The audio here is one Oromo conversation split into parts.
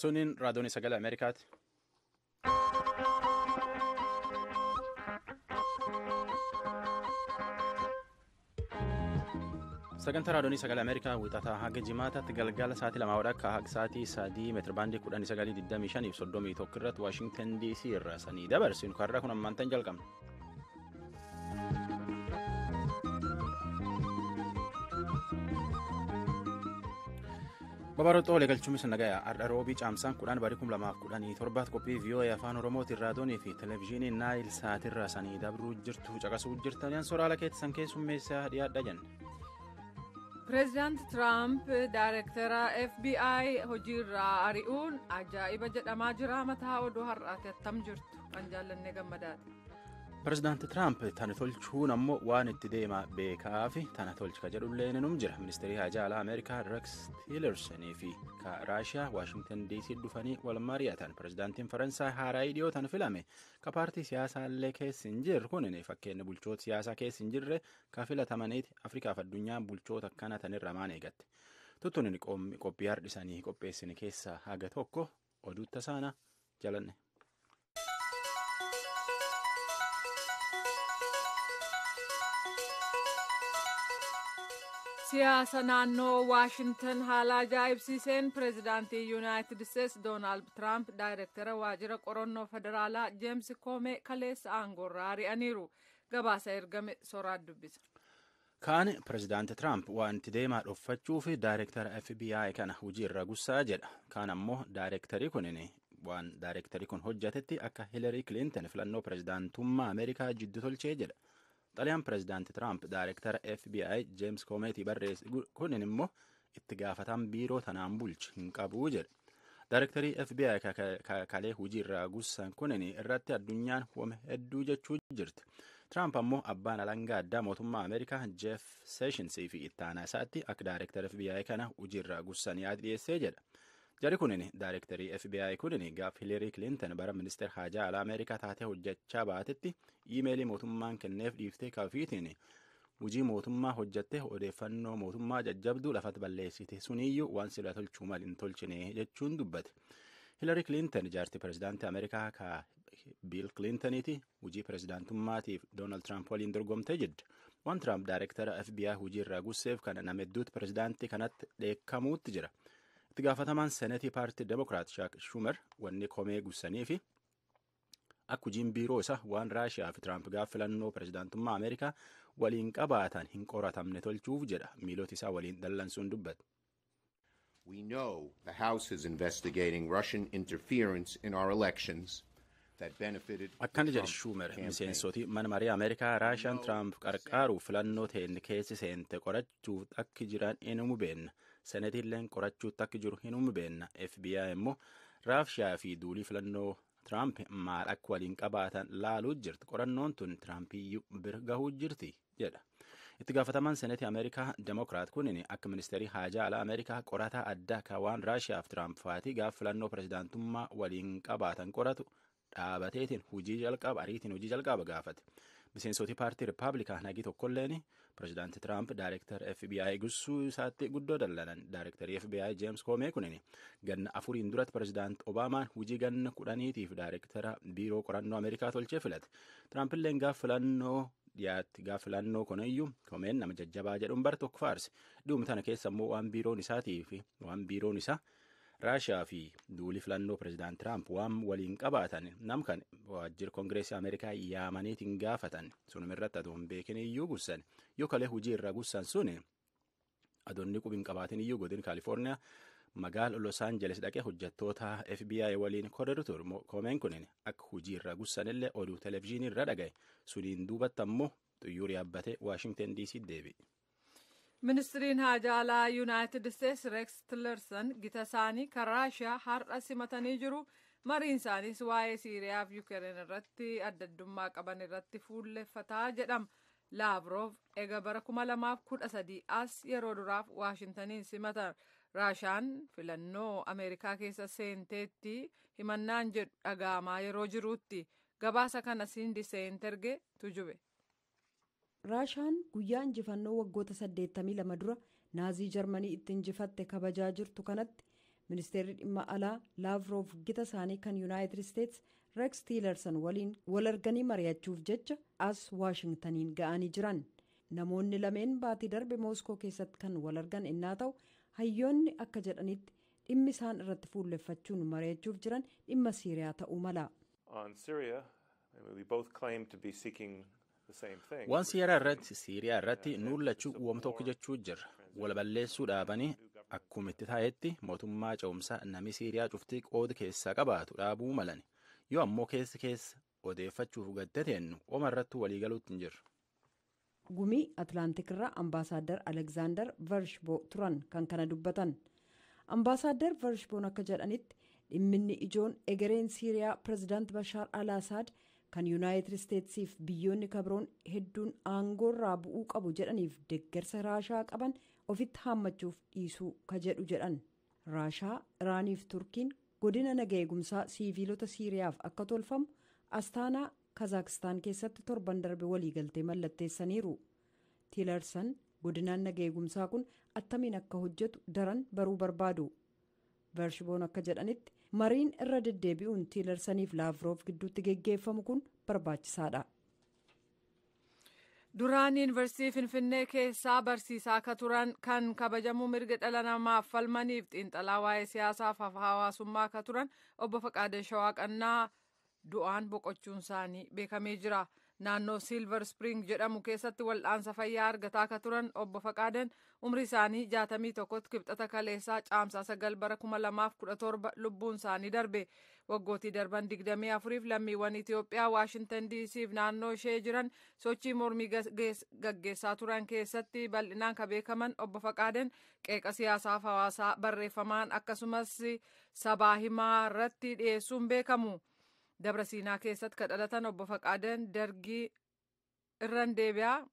Suniin raadiyoon sagalee Ameerikaati. Sagantaa raadiyoon sagalee Ameerikaa wixataa haga jimaataatti galgala sa'aatii 2 akka haga sa'aatii 3 meetirabaandii 1925 fi 31 irratti Waashingtan DC irraa sanii dabarsinu karra kun ammaantan jalqabna. Babaroota olee galchuumis nagaya har'a roobii caamsaan 10/2017 qophii VOA Afaan Oromootiin raadiyoonii fi televezyiinii Naayil Saatirraa sanii dabruu jirtu caqasuu jirtaniin soraala keessan keessummeessaa dhiyaadha jenna. Pireezidaanti Tiraamp Daayireektara FBI hojiirraa ari'uun ajaa'iba jedhamaa jira. Mataa oduu har'aati attam jirtu kan jaallannee gammadaadha. Pireezidaanti Tiraamp tana tolchuun ammoo waan itti deemaa beekaa fi tana tolchika jedhullee num jira. Ministeerri Haajaa Alaa Ameerikaa Rex Tillersonii fi Raashiyaa Waashingtan DC dhufanii wal mari'atan. Pireezidaantiin Faransaay haaraa dhiyootan filame ka paartii siyaasaallee keessa hin jirre kunin fakkeenya bulchoota siyaasaa keessa hin jirre ka filatamaniiti Afrikaaf addunyaan bulchoota akkana tanirra maan eegatte. Tuttuun qophii hardhisanii qopheessine keessaa haga tokko oduu tasaana jalanne. Siyaasa naannoo Waashingtan haala ajaa'ibsiiseen pireezidaantii Yuunaayitid Isteetsi Doonaald Tiraamp daayireektara waajjira qorannoo federaalaa Jeems Koomee kaleessa aangoorraa ari'aniiru. Gabaasa ergame soraat dubbisa. Kaan pireezidaanti Tiraamp waan itti deemaa dhoffachuu fi daayireektara FBI kana hojiirra gussaa jedha. Kaan ammoo daayireektarii kun hojjatetti akka Hilarii Kilinton filannoo pireezidaantummaa Ameerikaa jiddu tolchee jedha. Xaliyaan pireezidaanti Tiraamp daayireektara FBI Jeems Koomeetii barreesse kunin immoo itti gaafatan biiroo tanaan bulchi hin qabuu jedha. Daayireektarii FBI kalee hojiirraa gussan kunin irratti addunyaan wame hedduu jechuu jirti. Tiraamp ammoo abbaan alangaa addaa mootummaa Ameerikaa Jeff Sessions fi ittaanaa isaatti akka daayireektara FBI kana hojiirraa gussan yaada dhiyeessee jedha. Jari kunin daayireektarii FBI kunin gaaf Hilarii Kilinton bara ministeera haajaa alaa Ameerikaa taatee hojjechaa baatetti iimeelii mootummaan kenneef dhiiftee kaafiitiin hojii mootummaa hojjattee odeeffannoo mootummaa jajjabduu lafatti balleessite suniyyuu waan sila tolchuu mal hin tolchine jechuun dubbate. Hilarii Kilinton jaartii pireezidaantii Ameerikaa ka Biil Kilintoniiti hojii pireezidaantummaatiif Doonaald Tiraamp waliin dorgomtee jirti. Waan Tiraamp daayireektara FBI hojiirraa gusseef kana nama hedduutti pireezidaantii kanatti dheekkamuutti jira. Itti gaafatamaan Seneetii Paartii Demokiraat Shaak Schumer wanni Koomee gussanii fi akka hojiin biiroo isaa waan Raashiyaa fi Tiraamp gaaf filannoo pireezidaantummaa Ameerikaa waliin qabaatan hin qoratamne tolchuuf jedha. Miilota isaa waliin dallansuun dubbate. We know the House is investigating Russian interference in our elections that benefited Akkana jedhe Schumer miseensoti mana marii Ameerikaa Raashiyaan Tiraamp qarqaaruuf filannoo ta'een keessi seente qorachuuf akka jiran hin beekna. Seneetiilleen qorachuutti akka jiru hin beekna. FBI immoo Raashiyaa fi duulii filannoo Tiraamp maal akka waliin qabaatan laaluu jirti. Qorannoon tun Tiraampiyyuu bira gahuu jirti jedha. Itti gaafatamaan Seneetii Ameerikaa Demokiraat kunin akka ministeerii haajaa alaa Ameerikaa qorataa addaa ka waan Raashiyaa fi Tiraamp faatii gaaf filannoo pireezidaantummaa waliin qabaatan qoratu dhaabateetiin hojii jalqaba gaafate. Miseensoti paartii Rippaabilikaa nagii tokkolleen pireezidaanti Tiraamp daayireektara FBI gussuu isaatti guddoo dallanan. Daayireektarii FBI Jeems Koomee kunin ganna 4 duratti pireezidaanti Obaamaan hojii ganna 10tiif daayireektara biiroo qorannoo Ameerikaa tolchee filate. Tiraampiilleen gaaf filannoo kunayyuu Koomeen nama jajjabaa jedhuun bar tokko faarse. Dhuma tana keessa immoo waan biiroon isaa Raashiyaa fi duulii filannoo pireezidaanti Tiraamp waan waliin qabaatan namkan waajjira Koongireesii Ameerikaa yaamaniitiin gaafatan sunuma irratti adoon beekin iyyuu gussan yoo kalee hojii irraa gussan suni adoonni qubiin qabaatin iyyuu godin Kaalifoorniyaa magaala Los Angeles dhaqee hojjettoota FBI waliin korriiru ture. Koomeen kunin akka hojii irraa gussanillee oduu televezyiinii irra dhagaye suniin duubatti ammoo xiyyaara yaabbatee Waashingtan DC deebi'e. Ministiriin haajaa alaa Yuunaayitid Isteetsi Rex Tillerson gita isaanii kan Raashiyaa har'a simatanii jiru. Mariin isaaniis waa'ee Siiriyaa fi Yuukireen irratti adda addummaa qaban irratti fuulleffataa jedhama. Laavrov eega bara 2013 as yeroo duraaf Waashintaniin simatan. Raashiyaan filannoo Ameerikaa keessa seenteetti himannaan jedhu dhaga'amaa yeroo jiruutti. Gabaasa kana Sindi Seenterge tujube. Raashiyaan guyyaa injifannoo waggoota 82 dura naazii Jarmanii itti injifatte kabajaa jirtu kanatti ministeerri dhimma alaa laavroof gita isaanii kan yuunaayitid isteets reeks tiilersan waliin wal arganii mari'achuuf jecha as waashingtaniin ga'anii jiran. namoonni lameen baatii darbe mooskoo keessatti kan wal argan innaa ta'u hayyoonni akka jedhanitti dhimmi isaan irratti fuulleffachuun mari'achuuf jiran dhimma siiriyaa ta'uu mala. waan siiriyaa irratti nuullachuu uwwama tokko jechuu jirra. wal balleessuu dhaabanii akkuma itti taa'etti mootummaa ce'umsaa namni siiriyaa cuftii qooda keessaa qabaatu dhaabuu malani. yoo ammoo keessa odeeffachuuf gaddateennu oma irratti waliigaluutti hin jirru. gumii atlaantik irraa ambaasaaddar alekzaandar varshboo turan kan kana dubbatan. ambaasaaddar varshboon akka jedhanitti dhimminni ijoon egereen siiriyaa pirezidaant bashaar al-asaad kan yuunaayitid isteetsiif biyyoonni kabroon hedduun aangoorraa bu'uu qabu jedhaniif deeggarsa raashaa qaban ofitti haammachuuf dhiisuu ka jedhu jedhan. raashaa iraaniif turkiin godina naga eegumsaa siiviilota siiriyaaf akka tolfamu astaanaa kazaakistaan keessatti torban darbe waliigaltee mallatteessaniiru. tiilersan godinaan naga eegumsaa kun attamiin akka hojjetu daran baruu barbaadu. varshboon akka jedhanitti mariin irra deddeebi'uun tiilersaniif laavroof gidduutti geggeeffamu kun barbaachisaadha. duraan yuunivarsiitii finfinnee keessaa barsiisaa akka turan kan kabajamuu mirga dhala namaaf falmaniif xiinxalaa waa'ee siyaasaaf hawaasummaa akka turan obbo Faqaadee Shawaaqannaa du'aan boqochuun isaanii beekamee jira. naannoo silver spring jedhamu keessatti wal'aansa fayyaa argataa akka turan obbo Faqaadeen umrii isaanii 61tti kibxata kaleessaa caamsaa 9 bara 2017 lubbuun isaanii darbe. waggootii darban 24f lammiiwwan Itoophiyaa Waashintan DC'f naannoo ishee jiran sochii mormii gaggeessaa turan keessatti bal'inaan ka beekaman obbo Faqaadeen qeeqa siyaasaaf hawaasaa barreeffamaan akkasumas sabaa himaa irratti dhiyeessuun beekamu. dabra siinaa keessatti ka dhalatan obbo Faqaadeen dargii irran deebi'aa.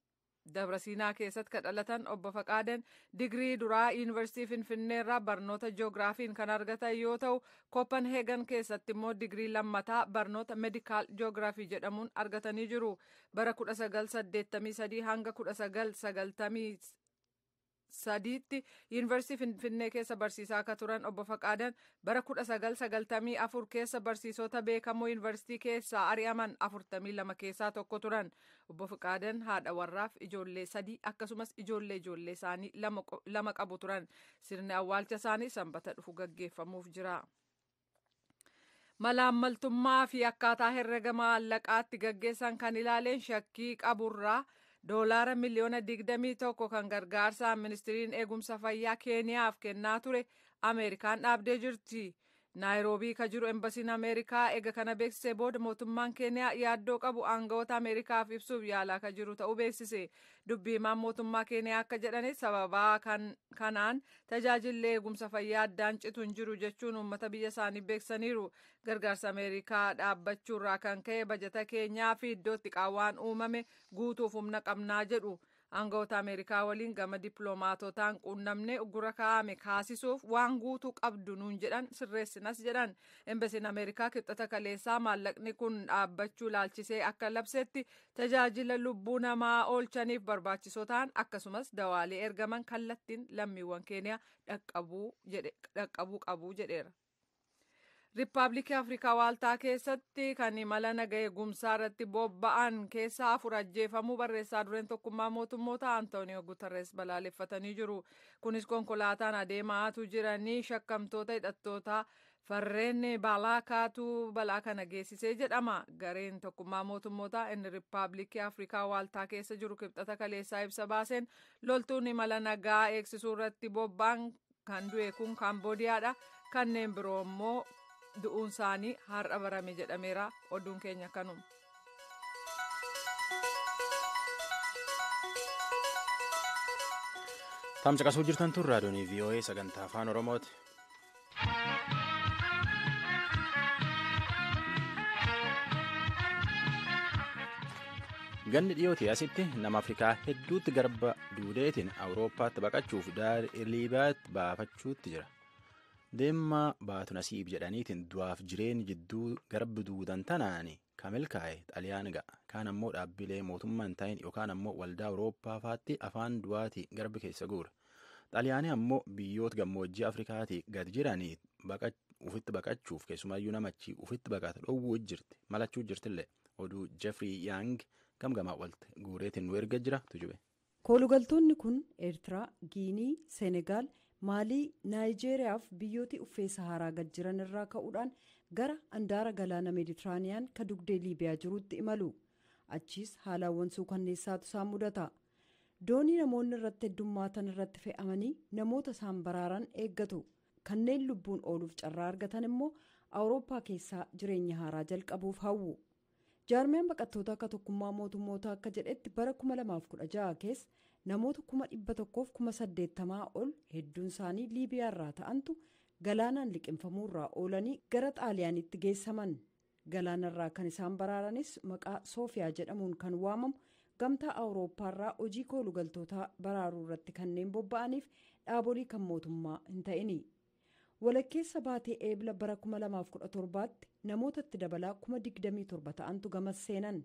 dabra siinaa keessatti ka dhalatan obbo Faqaadeen digirii duraa yuunivarsiitii finfinnee irraa barnoota jiyoogiraafiin kan argatan yoo ta'u kooppenheegan keessatti immoo digirii lammataa barnoota meedikaal jiyoogiraafii jedhamuun argatanii jiru. bara 1983 hanga 1993tti yuunivarsiitii finfinnee keessa barsiisaa akka turan obbo Faqaadeen bara 1994 keessa barsiisota beekamoo yuunivarsiitii keessaa ari'aman 42 keessaa tokko turan. obbo Faqaadeen haadha warraaf ijoollee 3 akkasumas ijoollee isaanii 2 qabu turan. sirni awwaalcha isaanii sanbata dhufu gaggeeffamuuf jira. malaammaltummaa fi akkaataa herrega maallaqaatti gaggeessan kan ilaaleen shakkii qaburraa doolaara miliyoona 21 kan gargaarsaan ministiriin eegumsa fayyaa keeniyaaf kennaa ture ameerikaan dhaabdee jirti. naayiroobii ka jiru embasiin ameerikaa eega kana beeksisee booda mootummaan keeniyaa yaaddoo qabu aangawoota ameerikaaf ibsuuf yaalaa ka jiru ta'uu beeksise. dubbii himaan mootummaa keeniyaa akka jedhanitti sababaa kanaan tajaajilli eegumsa fayyaa addaan citu hin jiru jechuun uummata biyya isaanii beeksaniiru. gargaarsa ameerikaa dhaabbachuurraa kan ka'e bajata keenyaa fi iddootti qaawwaan uumame guutuuf humna qabnaa jedhu. aangawoota ameerikaa waliin gama dippiloomaatotaan quunnamnee uggura kaa'ame kaasisuuf waan guutuu qabdu nuun jedhan sirreessinas jedhan. embasiin ameerikaa kibxata kaleessaa maallaqni kun dhaabbachuu laalchisee akka labsetti tajaajila lubbuu namaa oolchaniif barbaachisoo ta'an akkasumas dawaalee ergaman kallattiin lammiiwwan keeniyaa dhaqqabuu qabu jedheera. riippaabilikii afrikaa waaltaa keessatti kan imala naga eegumsaa irratti bobba'an keessaa 4 ajjeefamuu barreessaa dureen tokkummaa mootummoota antooniyoo guutarrees balaaleffatanii jiru. kunis konkolaataan adeemaatu jiranii shakkamtoota hidhattoota farreen balaakaatu balaa kana geessisee jedhama. gareen tokkummaa mootummoota inni riippaabilikii afrikaa waaltaa keessa jiru kibxata kaleessaa ibsa baaseen loltuun imala nagaa eegsisuu irratti bobba'an kan du'e kun kaamboodiyaadha. kanneen biroo immoo du'uun isaanii har'a barame jedhameera. oduun keenya kanuma. tamsaqasuu jirtan tun raadiyoonii VOA sagantaa afaan Oromooti. ganni dhiyootii asitti nama afrikaa hedduutti garba duudeetiin awurooppaatti baqachuuf liibiyaatti baafachuutti jira. deemma baatu nasiib jedhaniitiin du'aaf jireenya jidduu garba duudan tanaani kamilkaa'e xaliyaan ga'a. kaan ammoo dhaabbilee mootummaa hin ta'in yookaan ammoo waldaa awurooppaa faatti afaan du'aati garba keessa guura. Xaaliyaanii ammoo biyyoota gammoojjii Afrikaatii gad jiranii ufitti baqachuuf keessumayyuu namachi ufitti baqata dhowwuu jirti malachuu jirtillee oduu Jeffrey Yang gamgamaa walti guureetiin nu erga jira tujube. Koolugaltoonni kun Eertiraa, Giinii, Senegaal, Maalii, Naayijeeriyaa fi biyyooti uffee Saharaa gad jiran irraa ka'uudhaan gara andaara galaana Meeditiraaniyaan ka dugdee Liibiyaa jiruutti imalu. Achiis haalawwan suukanneessaatu isaan mudata. Doonii namoonni irratti heddummaatan irratti fe'amanii namoota isaan baraaran eeggatu. Kanneen lubbuun ooluuf carraa argatan immoo Awurooppaa keessaa jireenya haaraa jalqabuuf hawwu. Jaarmiyaan baqattoota akka tokkummaa mootummoota akka jedhetti bara 2016 keessa namoota 180,080 ol hedduun isaanii Liibiyaa irraa ta'antu galaanaan liqinfamuurraa oolanii gara Xaaliyaanitti geessaman. Galaanarraa kan isaan baraaranis maqaa Soofiyaa jedhamuun kan waamamu gamtaa Awurooppaarraa hojii koolugaltoota baraaruu irratti kanneen bobba'aniif dhaabolee kan mootummaa hin ta'ini. Walakkeessa baatee eebila bara 2017tti namootatti dabalaa 27,000 ta'antu gamas seenan.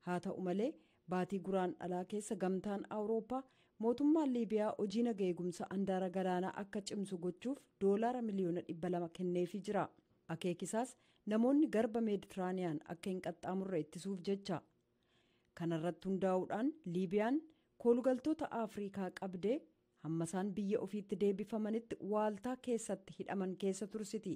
Haa ta'u malee baatii guraandhalaa keessa gamtaan Awurooppaa mootummaan Liibiyaa hojii nagaa eegumsa andaara galaanaa akka cimsu gochuuf doolaara miliyoona 200 kenneefii jira. Akeekisaas namoonni garba Meeditiraaniyaan akka hin qaxxaamurre ittisuuf jecha. Kanarratti hundaa'uudhaan Liibiyaan koolugaltoota Afrikaa qabdee hamma isaan biyya ofiitti deebifamanitti waaltaa keessatti hidhaman keessa tursiti.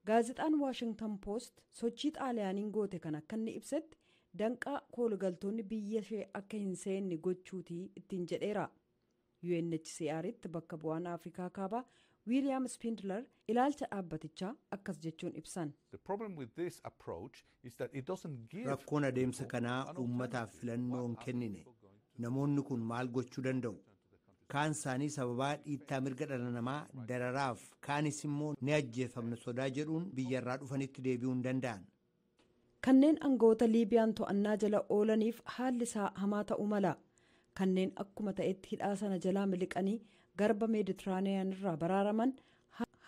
Gaazexaan Washington Post sochii Xaaliyaaniin goote kan akka inni ibsetti danqaa koolugaltoonni biyya ishee akka hin seenne gochuutii ittiin jedheera. UNHCR'tti bakka bu'aan Afrikaa kaabaa William Spindler ilaalcha dhaabbatichaa akkas jechuun ibsan. Rakkoon adeemsa kanaa uummataaf filannoo hin kennine. Namoonni kun maal gochuu danda'u? Kaan isaanii sababaa dhiittaa mirga dhala namaa dararaaf kaanis immoo ni ajjeefamna sodaa jedhuun biyyarraa dhufanitti deebi'uu hin danda'an. Kanneen aangawoota Liibiyaan to'annaa jala oolaniif haalli isaa hamaa ta'uu mala. Kanneen akkuma ta'etti hidhaa sana jalaa miliqanii garba Meeditiraaniyaan irraa baraaraman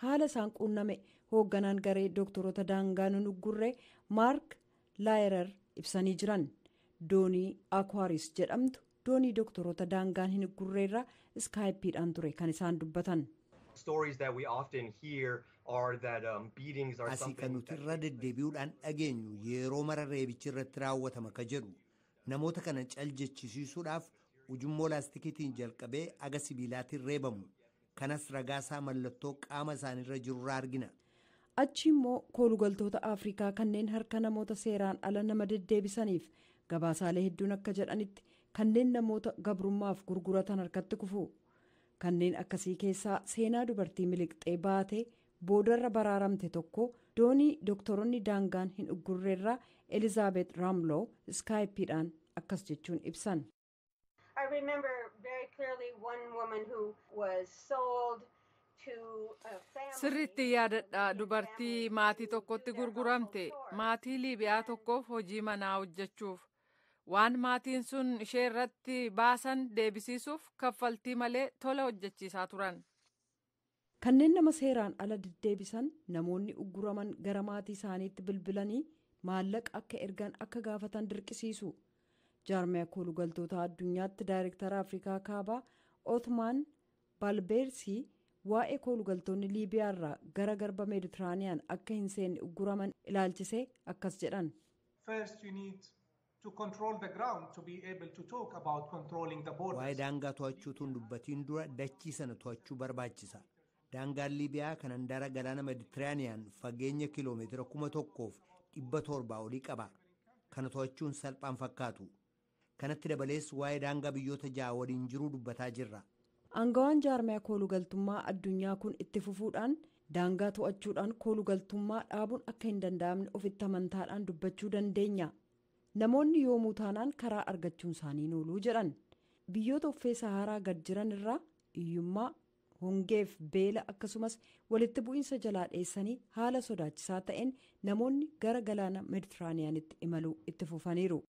haala isaan quunname hoogganaan garee doktoroota daangaa nunuggurree Maark Laayerar ibsanii jiran. Doonii Akwaaris jedhamtu doonii doktoroota daangaan hin gurreerraa iskaayippiidhaan ture kan isaan dubbatan. Asii kan nuti irra deddeebi'uudhaan dhageenyu yeroo mara reebichi irratti raawwatama ka jedhu namoota kana caljechisiisuudhaaf ujummoo laastikiitiin jalqabee aga sibiilaatiin reebamu. Kanas ragaasaa mallattoo qaama isaaniirra jirurraa argina. Achi immoo koolugaltoota Afrikaa kanneen harka namoota seeraan ala nama deddeebisaniif gabaasaalee hedduun akka jedhanitti kanneen namoota gabrummaaf gurguratan harkatti kufu. Kanneen akkasii keessaa seenaa dubartii miliqxee baatee boodarra baraaramte tokko doonii doktoroonni daangaan hin uggurreerraa Elizaabeet Raamloo iskaayippiidhaan akkas jechuun ibsan. I remember very clearly one woman who was sold to a family. Sirriitti yaadadha dubartii maatii tokkotti gurguramte maatii Liibiyaa tokkoof hojii manaa hojjechuuf waan maatiin sun ishee irratti baasan deebisiisuuf kaffaltii malee tola hojjechiisaa turan. Kanneen nama seeraan ala deddeebisan namoonni ugguraman gara maatii isaaniitti bilbilanii maallaqa akka ergan akka gaafatan dirqisiisu. Jaarmiyaa koolugaltoota addunyaatti daayirektara Afrikaa kaabaa Othman Balbeersii waa'ee koolugaltoonni Liibiyaa irraa gara garba Meeditiraaniyaan akka hin seenne ugguraman ilaalchisee akkas jedhan. Waa'ee daangaa to'achuutuun dubbatiin dura dachii sana to'achuu barbaachisa. Daangaan Liibiyaa kan handaara galaana Meeditiraaniyaan fageenya kiloomeetira 1,700 olii qaba. Kana to'achuun salphaan fakkaatu. Kanatti dabalees waa'ee daangaa biyyoota 6 waliin jiruu dubbataa jirra. Aangawaan jaarmiyaa koolugaltummaa addunyaa kun itti fufuudhaan daangaa to'achuudhaan koolugaltummaa dhaabuun akka hin danda'amne ofitti amantaadhaan dubbachuu dandeenya. Namoonni yoomuu taanaan karaa argachuun isaanii nooluu jedhan. Biyyoota uffee Saharaa gad jiran irraa hiyyummaa, hongeef beela akkasumas walitti bu'iinsa jalaa dheessanii haala sodaachisaa ta'een namoonni gara galaana Meeditiraaniyaanitti imaluu itti fufaniiru.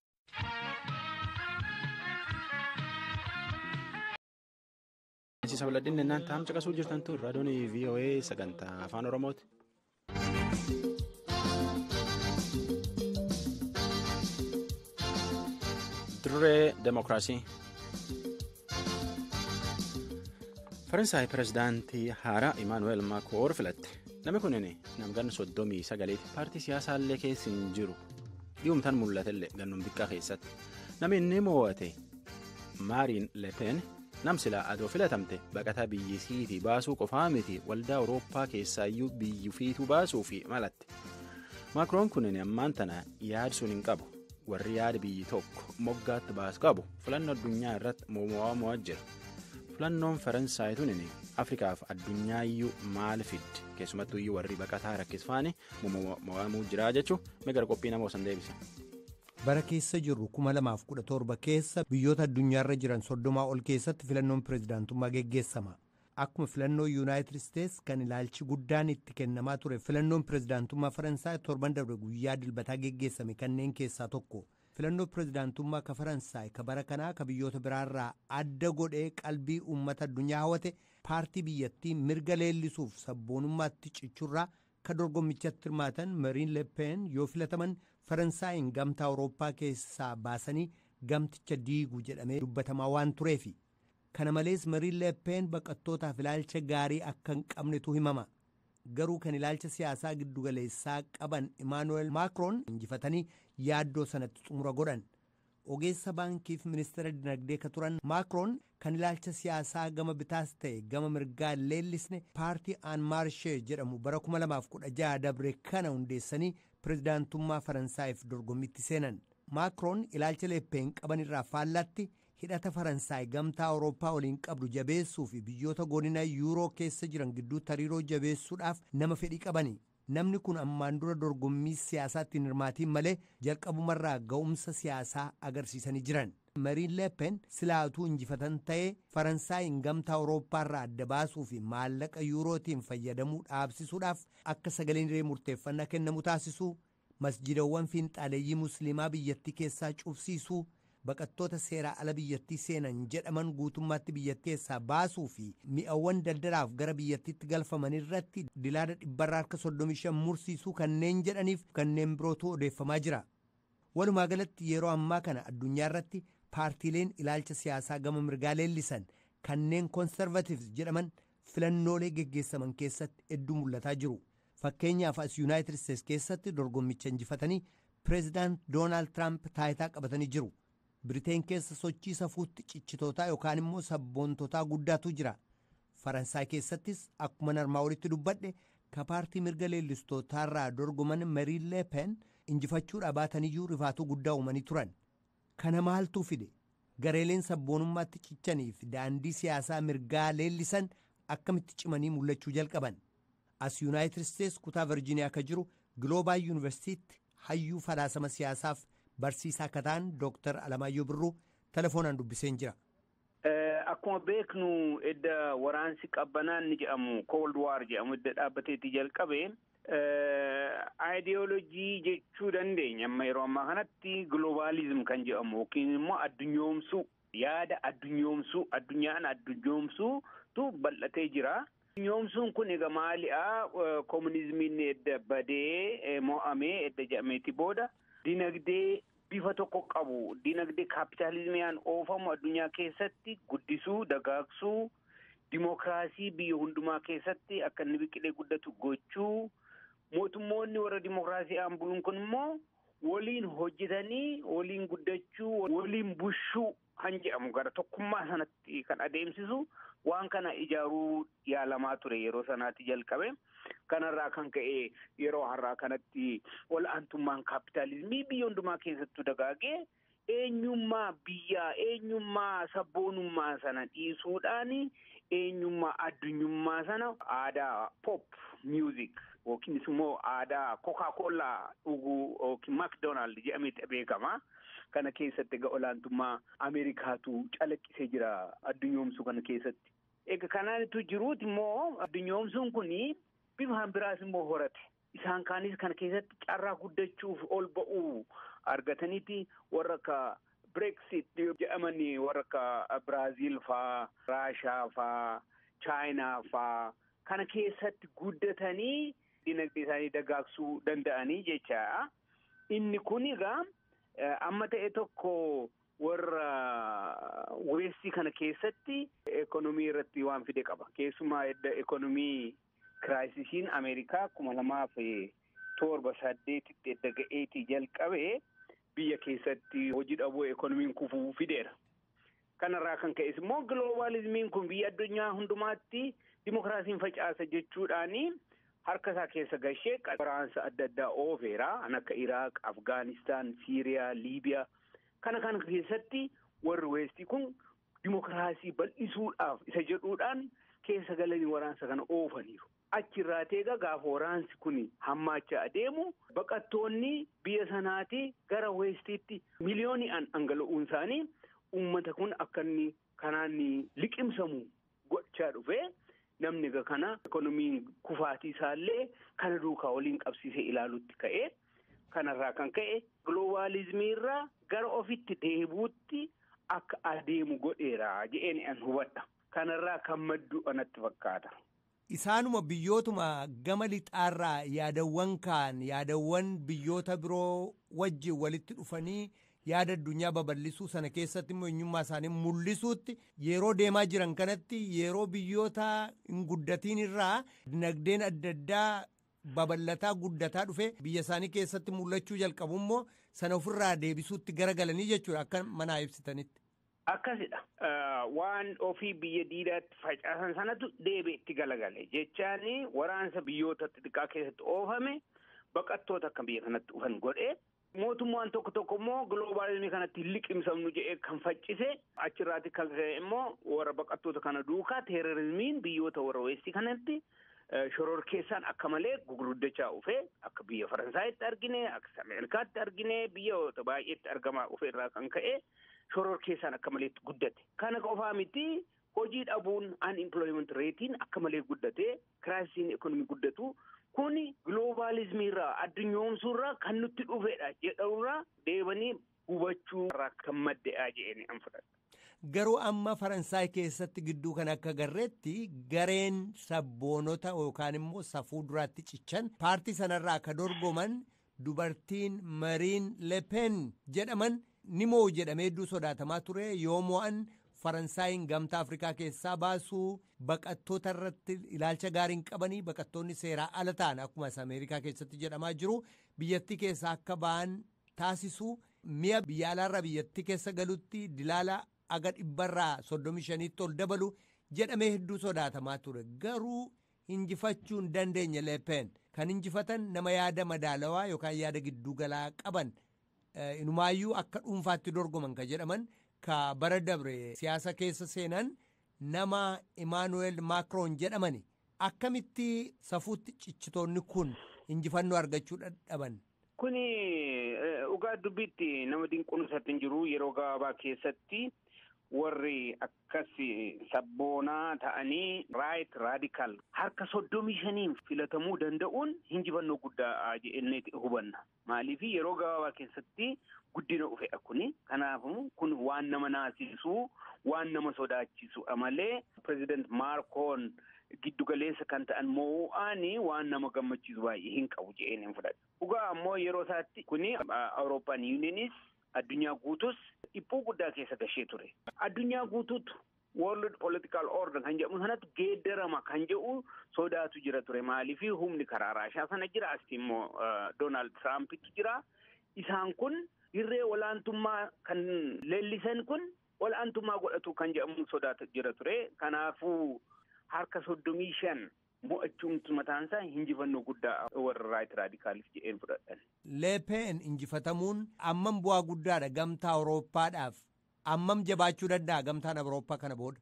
Isa baladhinne naan taa'amcha qasuu jirtantu raadiyoon VOA sagantaa afaan Oromooti. Dirree Demokiraasii. Faransaay pirezidaantii haaraa Imaanuweel Maakiroon filatte. Namni kunin namgan 39 paartii siyaasaa illee keessa hin jiru. Dhiyoomtaan mul'atellee gannuun xiqqaa keessatti. Namni inni mo'ate Maariin Lepen namsilaa adoo filatamte baqataa biyyisiitii baasuu qofaa miti waldaa Awurooppaa keessaayyuu biyyi fiituu baasuu fi malatte. Maakiroon kunin ammaan tana yaadsuun hin qabu. Warri yaada biyyi tokko moggaatti baasu qabu filannoo addunyaa irratti mo'aa jira. Filannoon Faransaay tunin Afrikaaf addunyaaiyyuu maal fiddi keessumattuu iyyuu warri baqataa rakkisfaani mo'amuu jira jechuun megara qophii nama osan deebisa. Bara keessa jirru 2017 keessa biyyoota addunyaarra jiran 30 ol keessatti filannoon pirezidaantummaa geggeessama. Akkuma filannoo Yuunaayitid Isteets kan ilaalchi guddaan itti kennamaa ture filannoon pirezidaantummaa Faransaay torban darbe guyyaa dilbataa geggeessame kanneen keessaa tokko. Filannoo pirezidaantummaa ka Faransaay ka bara kanaa ka biyyoota biraarraa adda godhee qalbii uummata addunyaa hawwate paartii biyyattii mirga leellisuuf sabboonummaatti cichurraa ka dorgommichatti hirmaatan Mariin Lepen yoo filataman Faransaayin gamtaa Awurooppaa keessaa baasanii gamticha diiguu jedhamee dubbatamaa waan tureefi. Kana malees Mariin Lepen baqattootaaf ilaalcha gaarii akka hin qabnetu himama. Garuu kan ilaalcha siyaasaa giddugaleessaa qaban Imaanuweel Maakiroon injifatanii yaaddoo sanatti xumura godhan. Ogeessa baankiif ministeera dinagdee ka turan Maakiroon kan ilaalcha siyaasaa gama bitaas ta'e gama mirgaa leellisne paartii aan maarshee jedhamu bara 2016 dabre kana hundeessanii pirezidaantummaa Faransaayif dorgommitti seenan. Maakiroon ilaalcha Lepen qaban irraa faallatti hidhata Faransaay gamtaa Awurooppaa waliin qabdu jabeessuu fi biyyoota godina yuuroo keessa jiran gidduu hariiroo jabeessuudhaaf nama fedhii qabani. Namni kun ammaan dura dorgommii siyaasaatti hin hirmaatiin malee jalqabumarraa ga'umsa siyaasaa agarsiisanii jiran. Mariin Lepen silaatuu injifatan ta'ee Faransaayinn gamtaa Awurooppaarraa adda baasuu fi maallaqa yuurootiin fayyadamuu dhaabsisuudhaaf akka sagaleen hiree murteeffannaa kennamu taasisuu, masjidawwan fiinxaaleeyyii musliimaa biyyattii keessaa cufsiisuu, baqattoota seeraa ala biyyattii seenan jedhaman guutummaatti biyyattii keessaa baasuu fi mi'awwan daldalaaf gara biyyattiitti galfaman irratti dilaala 135 mursiisuu kanneen jedhaniif kanneen birootu odeeffamaa jira. Walumaa galatti yeroo ammaa kana addunyaa irratti paartiileen ilaalcha siyaasaa gama mirgaa leellisan kanneen konservatiivs jedhaman filannoolee geggeessaman keessatti hedduu mul'ataa jiru. Fakkeenyaaf as Yuunaayitid Isteets keessatti dorgommicha injifatanii pireezidaant Doonaald Tiraamp taayitaa qabatanii jiru. Biriteen keessa sochii safuutti cichitootaa yookaan immoo sabboontotaa guddaatu jira. Faransaay keessattis akkuma narmaa walitti dubbadhe ka paartii mirga leellistootaarraa dorgoman Mariin Lepen injifachuudha baataniyyuu rifaatuu guddaa uumanii turan. Kana maaltu fide? Gareeleen sabboonummaatti cichaniif daandii siyaasaa mirgaa leellisan akkamitti cimanii mul'achuu jalqaban. As Yuunaayitid Isteets kutaa Virjiiniyaa ka jiru Global Yuunivarsiitiitti hayyuu falaasama siyaasaaf barsiisaa akka ta'an Dr. Alamaayyoo Birruu telefoonaan dubbiseen jira. Akkuma beeknu edda waraansi qabbanaan ni jedhamu Cold War jedhamu edda dhaabbateetti jalqabe ideoloojii jechuu dandeenya amma yeroo ammaa kanatti Globalism kan jedhamu yookiin immoo addunyoomsuu yaada addunyoomsuu addunyaan addunyoomsuutu bal'atee jira. Addunyoomsuun kun egaa maali'a komunizimiin edda badee mo'amee edda jedhameeti booda dinagdee bifa tokko qabu dinagdee kaapitaalizimiyaan oofamu addunyaa keessatti guddisuu dagaagsuu dimokiraasii biyya hundumaa keessatti akka inni biqilee guddatu gochuu mootummoonni warra dimokiraasii buluun kun immoo waliin hojjetanii waliin guddachuu waliin bushuu kan jedhamu gara tokkummaa sanatti kan adeemsisu waan kana ijaaruu yaalamaa ture yeroo sanaatti jalqabe. Kanarraa kan ka'e yeroo har'aa kanatti wal'aantummaan kaapitaalizimii biyya hundumaa keessattuu dagaagee eenyummaa biyyaa eenyummaa sabboonummaa sana dhiisuudhaan eenyummaa addunyummaa sana aadaa pop music yookiin immoo aadaa Coca-Cola dhuguu yookiin McDonald jedhametti beekama. Kana keessatti egaa olaantummaa Ameerikaatu calaqqisee jira addunyoomsuu kana keessatti. Egaa kanaanitu jiruuti immoo addunyoomsuun kuni bifaan biraas immoo horate. Isaan kaanis kana keessatti carraa guddachuuf ol ba'uu argataniiti warra akka Brexit jedhamanii warra akka Biraazil faa, Raashaa faa, Chaayinaa faa kana keessatti guddatanii dinagdee isaanii dagaagsuu danda'anii jecha. Inni kun egaa amma ta'e tokko warra weestii kana keessatti ekonomii irratti waan fide qaba. Keessumaa edda ekonomii kiraayisiin Ameerikaa 2007-8 edda ga'eetii jalqabee biyya keessatti hojii dhabuu ekonomiin kufuu fideera. Kanarraa kan ka'es immoo globalizimiin kun biyya addunyaa hundumaatti dimokiraasiin facaasa jechuudhaani harka isaa keessa gashee waraansa adda addaa oofeera. Akka Iraaq, Afgaanistaan, Siiriyaa, Liibiyaa kana keessatti warri weestii kun dimokiraasii bal'isuudhaaf isa jedhuudhaan keessa galanii waraansa kana oofaniiru. Achirraa teega gaafa waraansi kun hammaachaa adeemu baqattoonni biyya sanaatii gara weestiitti miliyooni'aan dhangala'uun isaanii uummata kun akka inni kanaan liqimsamu gochaa dhufe. Namni kana ekonomiin kufaatii isaallee kana duukaa waliin qabsiisee ilaalutti ka'e. Kanarraa kan ka'e globalizimii irraa gara ofitti deebuutti akka adeemu godheera jedheen an hubadha. Kanarraa kan maddu anatti fakkaata. Isaanuma biyyootuma gama lixaarraa yaadawwan biyyoota biroo wajjin walitti dhufanii yaada addunyaa babal'isuu sana keessatti immoo eenyummaa isaanii mul'isuutti yeroo deemaa jiran kanatti yeroo biyyoota hin guddatiin irraa dinagdeen adda addaa babal'ataa guddataa dhufe biyya isaanii keessatti mul'achuu jalqabu immoo sana ofirraa deebisuutti garagalanii jechuudha akka manaa ibsitanitti. Akkasidha. Waan ofii biyya diidaatti facaasan sanatu deebi'etti galagale jechaani waraansa biyyoota xixiqqaa keessatti oofame baqattoota akka biyya kanatti dhufan godhe. Mootummaan tokko immoo globalizimii kanatti liqimsamnu jedhee kan faccise achirraati kan ka'e immoo warra baqattoota kana duukaa teerorizimiin biyyoota warra weestii kanatti shororkeessaan akka malee guguddachaa dhufe akka biyya Faransaayitti argine akka Ameerikaatti argine biyyoota baay'eetti argamaa dhufe irraa kan ka'e shororkeessaan akka maleetti guddate. Kana qofaa miti hojii dhabuun unemployment ratein akka malee guddate kiraayisiin ekonomii guddatu. Kuni globalizimii irraa addunyoomsuu irraa kan nutti dhufedha jedhaurraa deebanii hubachuu irraa kan madde'aa jedhanii an fudhadha. Garuu amma Faransaay keessatti gidduu kan akka garreetti gareen sabboonota yookaan immoo safuu duraatti cichan paartii sanarraa akka dorgoman dubartiin Mariin Le Pen jedhaman ni moo jedhamee hedduu sodaatamaa ture yoo mo'an Faransaayin gamtaa Afrikaa keessaa baasuu baqattoota irratti ilaalcha gaariin qabanii baqattoonni seeraa ala ta'an akkuma Ameerikaa keessatti jedhamaa jiru biyyattii keessaa akka ba'an taasisuu mi'a biyya alaarraa biyyattii keessa galutti dilaala aga 135 ol dabalu jedhamee hedduu sodaatamaa ture garuu injifachuu hin dandeenye Le Pen kan injifatan nama yaada madaalawaa yookaan yaada gidduu galaa qaban inumaayyuu akka dhuunfaatti dorgoman kan jedhaman. Ka bara dabre siyaasa keessa seenan nama Emmanuel Macron jedhamani akkamitti safuutti cichitoonni kun injifannoo argachuu dadhaban. Kuni dhugaa dubbiitti nama dinquunsatti hin jiru yeroo gabaabaa keessatti warri akkas sabboonaa ta'anii right radical harka 35 filatamuu danda'uun injifannoo guddaa jennee hubanna. Maaliif yeroo gabaabaa keessatti guddina dhufedha kuni. Kanaafuu kun waan nama naasisu, waan nama sodaachisu malee President Macron giddugaleessa kan ta'an moo'anii waan nama gammachiisu baay'ee hin qabu jedheen fudhadha. Dhugaa ammoo yeroo isaatti kuni European Unionis addunyaa guutus dhiphuu guddaa keessa gashee ture. Addunyaa guutuutu World Political Order kan jedhamu sanatti geeddarama kan jedhu sodaatu jira ture. Maaliif humni karaa Raashaa sana jira asitti immoo Donald Trumpitu jira. Isaan kun irree olaantummaa kan leellisan kun olaantummaa godhatu kan jedhamu sodaatu jira ture. Kanaafuu harka 35 mo'achuun mataansaa injifannoo guddaa warra right radicaalis jedheen fudhadhan. Le Pen injifatamuun ammam bu'aa guddaadha gamtaa Awurooppaadhaaf ammam jabaachuu danda'a gamtaan Awurooppaa kana booda.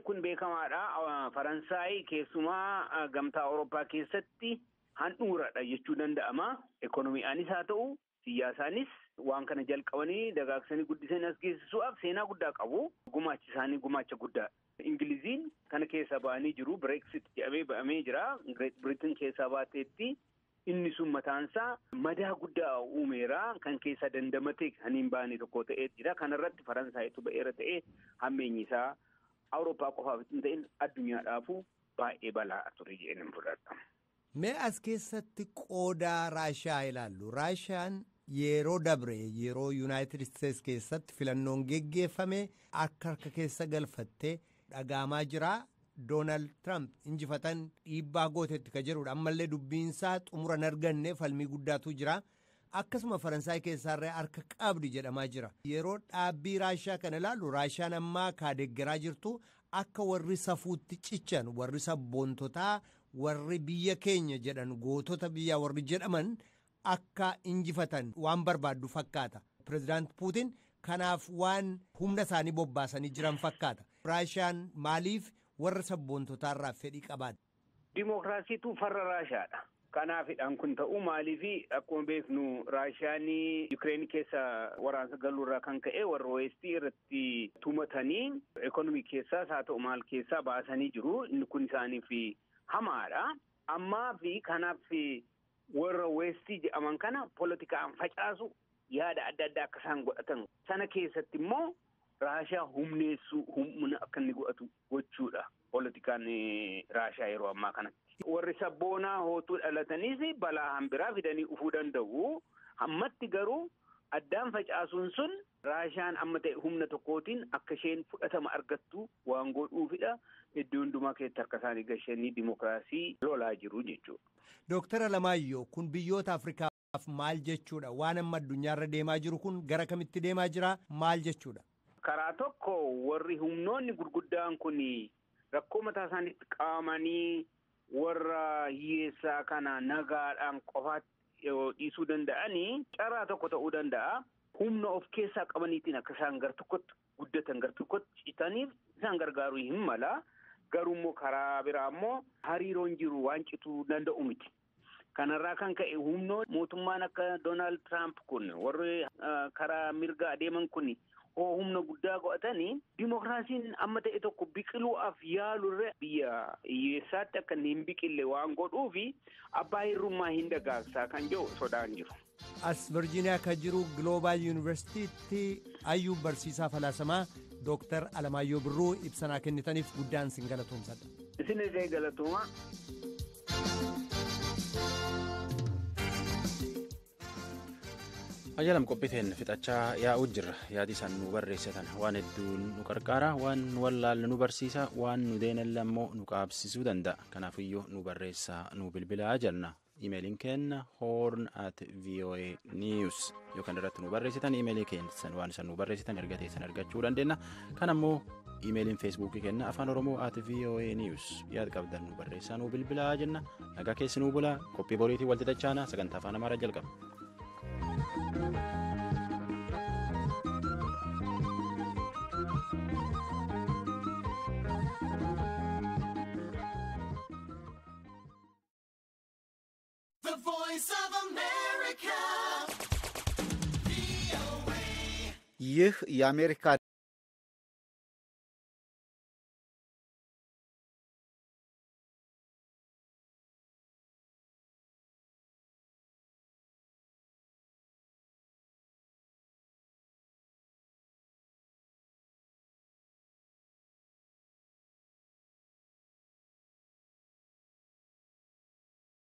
Kun beekamaadha. Faransaay keessumaa gamtaa Awurooppaa keessatti handhuuradha jechuu danda'ama. Ekonomii'aanis haa ta'u siyaasaanis waan kana jalqabanii dagaagsanii guddisanii as geessisuudhaaf seenaa guddaa qabu. Gumaachi isaanii gumaacha guddaa. Ingiliziin kana keessa ba'anii jiru. Brexit jedhamee ba'amee jira. Great Britain keessaa baateetti inni sun mataansaa madaa guddaa uumeera. Kan keessa dandamatee kan hin baane tokko ta'ee jira. Kanarratti Faransaayitu ba'eera ta'ee hammeenyi isaa Awurooppaa qofaaf hin ta'in addunyaadhaafuu baay'ee balaa ture jedheen fudhadha. Mee as keessatti qoodaa Raashaa ilaallu. Raashaan yeroo dabre yeroo United States keessatti filannoon geggeeffame akka harka keessa galfattee dhagaamaa jira. Donald Trump injifatan dhiibbaa gootetti ka jedhudha. Ammallee dubbiinsaa xumura hin arganne falmii guddaatu jira. Akkasuma Faransaay keessaarree harka qabdi jedhamaa jira. Yeroo dhaabbii Raashiyaa kana ilaalu Raashiyaan ammaa kaadeggeraa jirtu akka warri safuutti cichan warri sabboontotaa warri biyya keenya jedhan gootota biyyaa warri jedhaman akka injifatan waan barbaaddu fakkaata. Pireezidaant Puutin kanaaf waan humna isaanii bobbaasanii jiran fakkaata. Raashiyaan maaliif warra sabboontotaarraa fedhii qabaata? Dimookiraasiitu farra Raashiyaadha. Kanaafidhaan kun ta'uu maaliifi akkuma beeknu Raashiyaan Yuukireen keessa waraansa galuurraa kan ka'e warra Weestii irratti tumatanii ekonomii keessaas haa ta'u maal keessaa baasanii jiru. Inni kun isaaniif hamaadha. Ammaa fi kanaaf warra Weestii jedhaman kana poolitikaan facaasu yaada adda addaa akka isaan godhatan. Sana keessatti immoo Raashiyaa humneessuu humna akka inni godhatu gochuudha. Poolitikaan Raashiyaa yeroo ammaa kanatti. Warri sabboonaa hootuu dhalataniis balaa hambiraa fidanii dhufuu danda'u. Ammatti garuu addaan facaasuun sun Raashiyaan amma ta'e humna tokkootiin akka isheen fudhatama argattu waan godhuufidha. Iddoo hundumaa keessatti harka isaanii gashanii dimookiraasii lolaa jiru jechuudha. Dooktara Alamaayyoo kun biyyoota Afrikaaf maal jechuudha? Waan amma addunyaarra deemaa jiru kun gara kamitti deemaa jira? Maal jechuudha? Karaa tokko warri humnoonni gurguddaan kun rakkoo mataa isaaniitti qaamanii warra hiyyeessaa kana nagaadhaan qofaatti dhiisuu danda'anii carraa tokko ta'uu danda'a. Humna of keessaa qabaniitiin akka isaan gar tokkotti guddatan gar tokkotti citaniif isaan gargaaruu hin mala. Garuu immoo karaa biraa immoo hariiroon jiru waan cituu danda'u miti. Kanarraa kan ka'e humnoon mootummaan akka Donald Trump kun warri karaa mirga adeeman kun humna guddaa godhatanii dimookiraasiin amma ta'e tokko biqiluudhaaf yaalurre biyya hiyyeessaatti akka hin biqille waan godhuufi abbaa hirrummaa hin dagaagsaa kan jedhu sodaan jiru. As Virgiiniyaa kan jiru Global Universitytti ayyuu barsiisaa falaasamaa Dooktar Alamaayyoo Birruu ibsanaa kennitaniif guddaan sin galatoomsadha. Isin illee galatooma. Ayyalam qophiiteen fixachaa yaa'uu jirra. Yaadi isaan nu barreessatan waan hedduun nu qarqaara, waan nu wallaalle nu barsiisa, waan nu deenelle ammoo nu qaabsisuu danda'a. Kanaafiyyuu nu barreessaa nu bilbilaa jenna. Imeeliin keenya horn@voanews yookaan irratti nu barreessitan imeelii keessan waan isaan nu barreessitan erga teessan argachuu dandeenya. Kan ammoo imeeliin feesbuukii keenya afaan oromoo@voanews yaada qabdan nu barreessaa nu bilbilaa jenna. Nagaa keessi nu bulaa qophii boriitii walitti dachaana sagantaa afaan amaaraa jalqaba. The Voice of America. ይህ የአሜሪካ